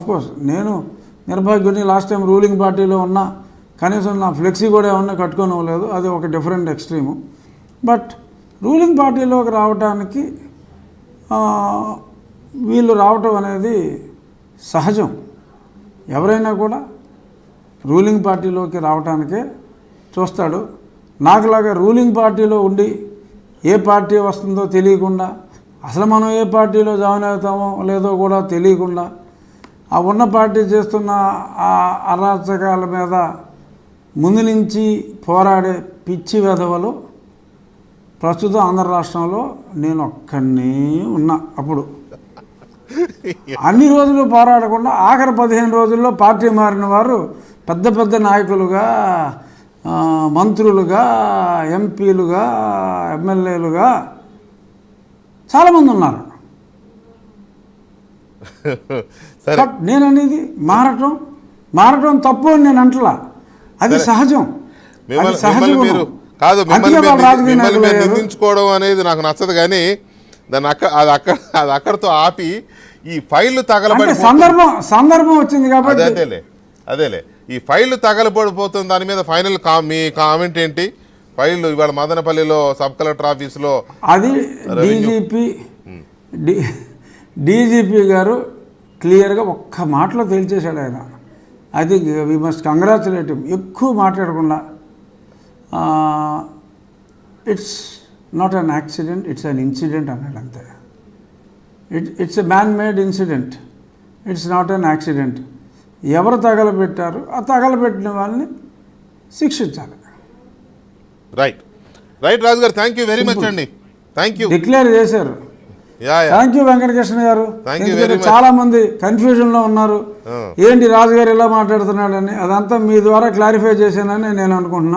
Course నేను నిర్భాగ్యుని, last time ruling పార్టీలో ఉన్నా, కనీసం నా ఫ్లెక్సీ కూడా ఏమన్నా కట్టుకొని ఇవ్వలేదు, అది ఒక డిఫరెంట్ ఎక్స్ట్రీము. బట్ రూలింగ్ పార్టీలోకి రావడానికి వీళ్ళు రావటం అనేది సహజం. ఎవరైనా కూడా రూలింగ్ పార్టీలోకి రావటానికే చూస్తాడు. నాకులాగా రూలింగ్ పార్టీలో ఉండి ఏ పార్టీ వస్తుందో తెలియకుండా, అసలు మనం ఏ పార్టీలో జాయిన్ అవుతామో లేదో కూడా తెలియకుండా, ఆ ఉన్న పార్టీ చేస్తున్న ఆ అరాచకాల మీద ముందు నుంచి పోరాడే పిచ్చి వెధవలు ప్రస్తుతం ఆంధ్ర రాష్ట్రంలో నేను ఒక్కడినే ఉన్నా. అప్పుడు అన్ని రోజులు పోరాడకుండా ఆఖరి 15 రోజుల్లో పార్టీ మారిన వారు పెద్ద పెద్ద నాయకులుగా, మంత్రులుగా, ఎంపీలుగా, ఎమ్మెల్యేలుగా చాలామంది ఉన్నారు. బట్ నేను అనేది మారటం తప్పు అని నేను అంటలా, అది సహజం. కాదు, నిందించుకోవడం అనేది నాకు నచ్చదు. కానీ దాన్ని అది అక్కడతో ఆపి ఈ ఫైళ్లు తగలబడి సందర్భం వచ్చింది కాబట్టి అదేలే ఈ ఫైళ్లు తగలబడిపోతుంది. దాని మీద ఫైనల్ మీ కామెంట్ ఏంటి? ఫైళ్లు ఇవాళ మదనపల్లిలో సబ్ కలెక్టర్ ఆఫీసులో అది డీజీపీ గారు క్లియర్గా ఒక్క మాటలో తేల్చేశాడు ఆయన. అది వి మస్ట్ కంగ్రాచులేట్ హిమ్. ఎక్కువ మాట్లాడకుండా it's not an accident, it's an incident అన్నాడు అంతే. It's a man made incident, it's not an accident. ఎవరు తగలబెట్టారు, ఆ తగలబెట్టిన వాళ్ళని శిక్షించాలి. రైట్ రాజు గారు, థ్యాంక్ యూ వెరీ మచ్ అండి. Thank you. డిక్లేర్ చేశారు. థ్యాంక్ యూ వెంకటకృష్ణ గారు. చాలా మంది కన్ఫ్యూజన్లో ఉన్నారు, ఏంటి రాజుగారు ఇలా మాట్లాడుతున్నాడని. అదంతా మీ ద్వారా క్లారిఫై చేశానని నేను అనుకుంటున్నా.